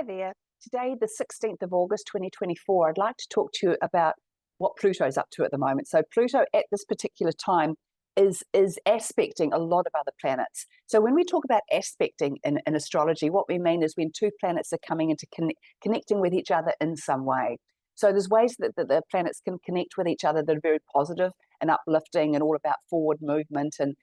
Hi there. Today, the 16th of August, 2024, I'd like to talk to you about what Pluto's up to at the moment. So Pluto at this particular time is aspecting a lot of other planets. So when we talk about aspecting in astrology, what we mean is when two planets are coming into connecting with each other in some way. So there's ways that the planets can connect with each other that are very positive and uplifting and all about forward movement and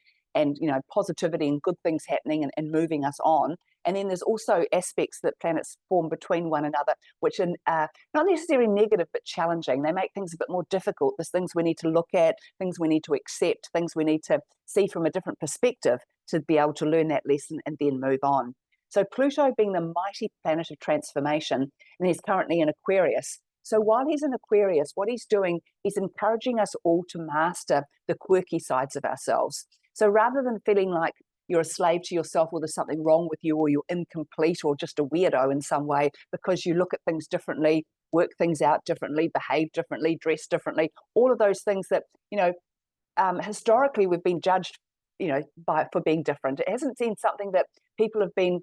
positivity and good things happening and moving us on. And then there's also aspects that planets form between one another, which are not necessarily negative, but challenging. They make things a bit more difficult. There's things we need to look at, things we need to accept, things we need to see from a different perspective to be able to learn that lesson and then move on. So Pluto being the mighty planet of transformation, and he's currently in Aquarius. So while he's in Aquarius, what he's doing, he's encouraging us all to master the quirky sides of ourselves. So rather than feeling like you're a slave to yourself or there's something wrong with you or you're incomplete or just a weirdo in some way because you look at things differently, work things out differently, behave differently, dress differently, all of those things that, historically we've been judged, for being different. It hasn't been something that people have been,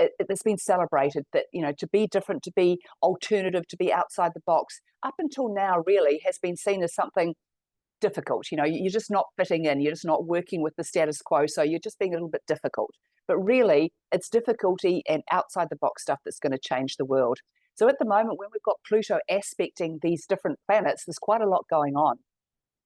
it's been celebrated that, to be different, to be alternative, to be outside the box, up until now really has been seen as something difficult. You're just not fitting in, you're just not working with the status quo, so you're just being a little bit difficult. But really, it's difficulty and outside the box stuff that's going to change the world. So at the moment, when we've got Pluto aspecting these different planets, there's quite a lot going on.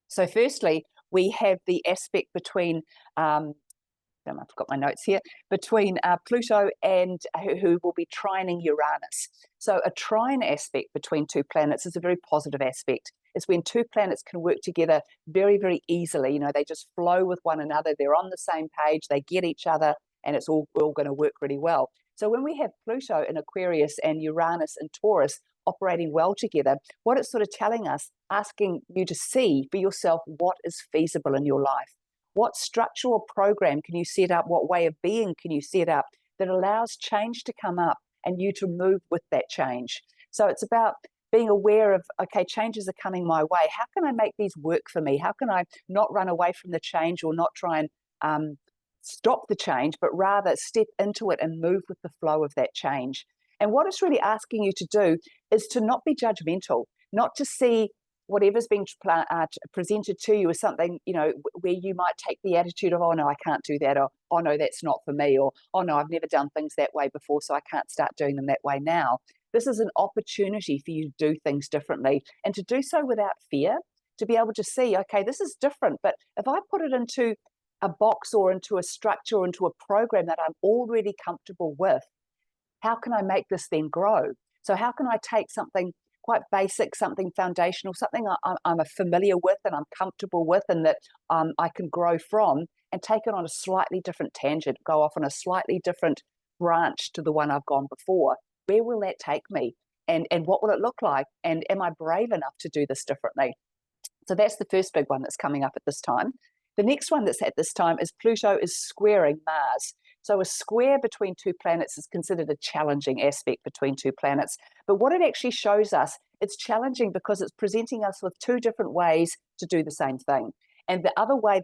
So firstly, we have the aspect between I've got my notes here, between Pluto and who will be trining Uranus. So a trine aspect between two planets is a very positive aspect. It's when two planets can work together very, very easily. They just flow with one another. They're on the same page. They get each other, and it's all going to work really well. So when we have Pluto in Aquarius and Uranus in Taurus operating well together, what it's sort of telling us, asking you to see for yourself what is feasible in your life. What structure or program can you set up? What way of being can you set up that allows change to come up and you to move with that change? So it's about being aware of, okay, changes are coming my way. How can I make these work for me? How can I not run away from the change or not try and stop the change, but rather step into it and move with the flow of that change? And what it's really asking you to do is to not be judgmental, not to see whatever's being presented to you as something, where you might take the attitude of, oh, no, I can't do that, or, oh, no, that's not for me, or, oh, no, I've never done things that way before, so I can't start doing them that way now. This is an opportunity for you to do things differently and to do so without fear, to be able to see, okay, this is different, but if I put it into a box or into a structure or into a program that I'm already comfortable with, how can I make this then grow? So how can I take something quite basic, something foundational, something I'm familiar with and I'm comfortable with and that I can grow from, and take it on a slightly different tangent, go off on a slightly different branch to the one I've gone before? Where will that take me? And what will it look like? And am I brave enough to do this differently? So that's the first big one that's coming up at this time. The next one that's at this time is Pluto is squaring Mars. So a square between two planets is considered a challenging aspect between two planets. But what it actually shows us, it's challenging because it's presenting us with two different ways to do the same thing. And the other way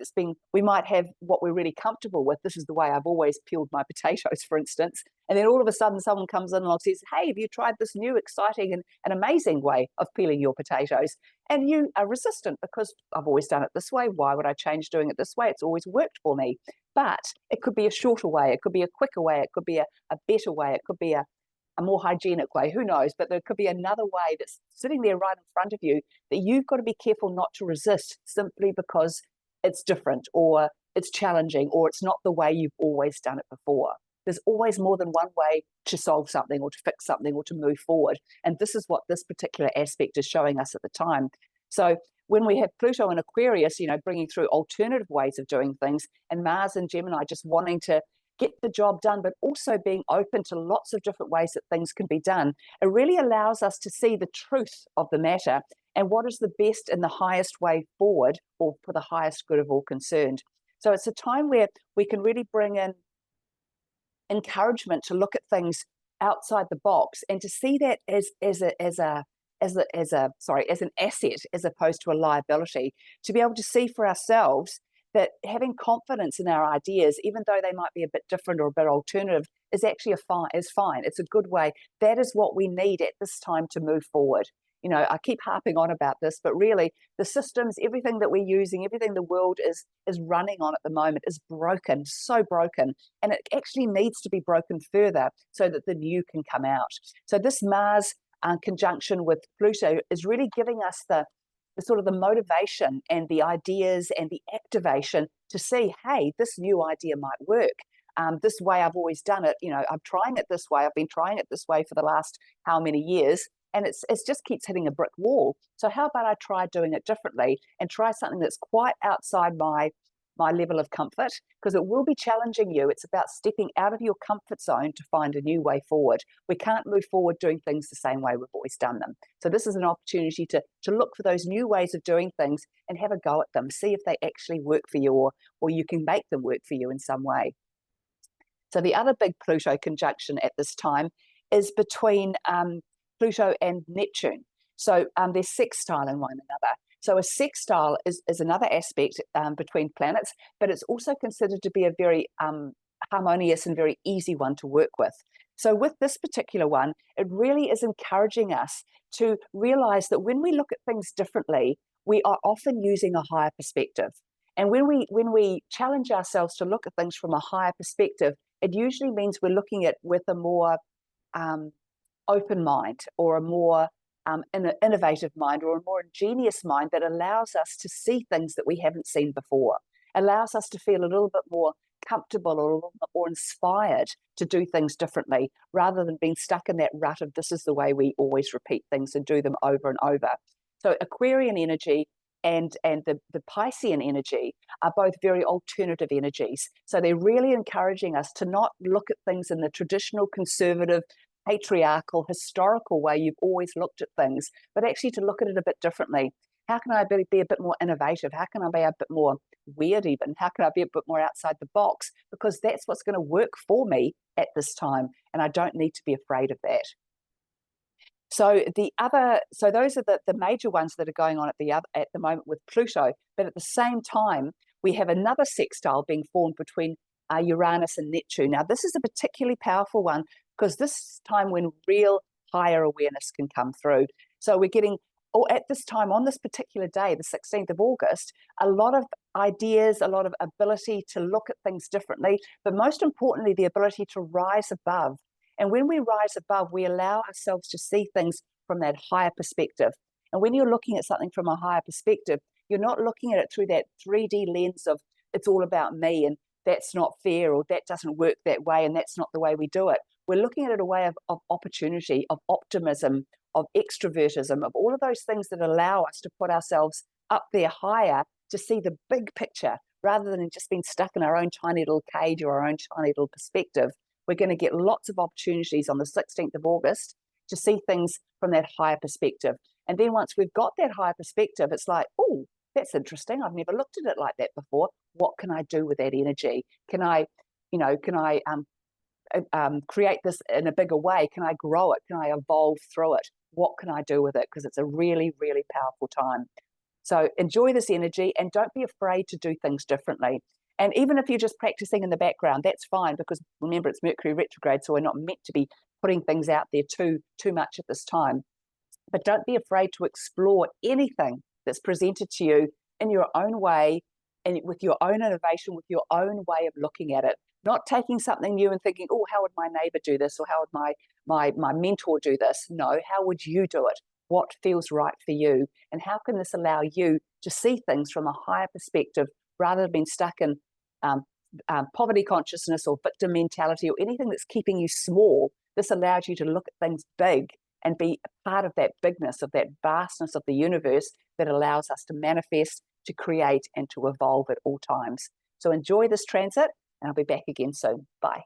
we might have what we're really comfortable with. This is the way I've always peeled my potatoes, for instance. And then all of a sudden someone comes in and says, hey, have you tried this new, exciting and amazing way of peeling your potatoes? And you are resistant because I've always done it this way. Why would I change doing it this way? It's always worked for me. But it could be a shorter way. It could be a quicker way. It could be a better way. It could be a more hygienic way, who knows? But there could be another way that's sitting there right in front of you that you've got to be careful not to resist simply because it's different or it's challenging or it's not the way you've always done it before. There's always more than one way to solve something or to fix something or to move forward. And this is what this particular aspect is showing us at the time. So when we have Pluto in Aquarius, bringing through alternative ways of doing things, and Mars and Gemini just wanting to get the job done, but also being open to lots of different ways that things can be done, it really allows us to see the truth of the matter and what is the best and the highest way forward or for the highest good of all concerned. So it's a time where we can really bring in encouragement to look at things outside the box and to see that as an asset as opposed to a liability, to be able to see for ourselves that having confidence in our ideas, even though they might be a bit different or a bit alternative, is actually fine. It's a good way. That is what we need at this time to move forward. You know, I keep harping on about this, but really the systems, everything that we're using, everything the world is running on at the moment is broken, so broken, and it actually needs to be broken further so that the new can come out. So this Mars conjunction with Pluto is really giving us the sort of the motivation and the ideas and the activation to see, hey, this new idea might work. This way I've always done it. You know, I'm trying it this way. I've been trying it this way for the last how many years, and it's just keeps hitting a brick wall. So how about I try doing it differently and try something that's quite outside my level of comfort, because it will be challenging you. It's about stepping out of your comfort zone to find a new way forward. We can't move forward doing things the same way we've always done them. So this is an opportunity to look for those new ways of doing things and have a go at them, see if they actually work for you, or you can make them work for you in some way. So the other big Pluto conjunction at this time is between Pluto and Neptune. So they're sextiling one another. So a sextile is another aspect between planets, but it's also considered to be a very harmonious and very easy one to work with. So with this particular one, it really is encouraging us to realize that when we look at things differently, we are often using a higher perspective. And when we challenge ourselves to look at things from a higher perspective, it usually means we're looking at with a more open mind, or a more innovative mind, or a more ingenious mind that allows us to see things that we haven't seen before, allows us to feel a little bit more comfortable or a little bit more inspired to do things differently, rather than being stuck in that rut of this is the way we always repeat things and do them over and over. So Aquarian energy and the Piscean energy are both very alternative energies. So they're really encouraging us to not look at things in the traditional conservative, patriarchal, historical way you've always looked at things, but actually to look at it a bit differently. How can I be a bit more innovative? How can I be a bit more weird even? How can I be a bit more outside the box? Because that's what's going to work for me at this time, and I don't need to be afraid of that. So those are the major ones that are going on at the moment with Pluto. But at the same time, we have another sextile being formed between Uranus and Neptune. Now, this is a particularly powerful one because this time when real higher awareness can come through. So we're getting, at this time, on this particular day, the 16th of August, a lot of ideas, a lot of ability to look at things differently, but most importantly, the ability to rise above. And when we rise above, we allow ourselves to see things from that higher perspective. And when you're looking at something from a higher perspective, you're not looking at it through that 3D lens of it's all about me and that's not fair, or that doesn't work that way and that's not the way we do it. We're looking at it a way of opportunity, of optimism, of extrovertism, of all of those things that allow us to put ourselves up there higher to see the big picture, rather than just being stuck in our own tiny little cage or our own tiny little perspective. We're going to get lots of opportunities on the 16th of August to see things from that higher perspective. And then once we've got that higher perspective, it's like, oh, that's interesting. I've never looked at it like that before. What can I do with that energy? Can I create this in a bigger way? Can I grow it? Can I evolve through it? What can I do with it? Because it's a really, really powerful time. So enjoy this energy and don't be afraid to do things differently. And even if you're just practicing in the background, that's fine, because remember, it's Mercury retrograde, so we're not meant to be putting things out there too much at this time. But don't be afraid to explore anything that's presented to you in your own way and with your own innovation, with your own way of looking at it. Not taking something new and thinking, oh, how would my neighbor do this? Or how would my mentor do this? No, how would you do it? What feels right for you? And how can this allow you to see things from a higher perspective, rather than being stuck in poverty consciousness or victim mentality or anything that's keeping you small? This allows you to look at things big and be a part of that bigness, of that vastness of the universe that allows us to manifest, to create, and to evolve at all times. So enjoy this transit, and I'll be back again soon. Bye.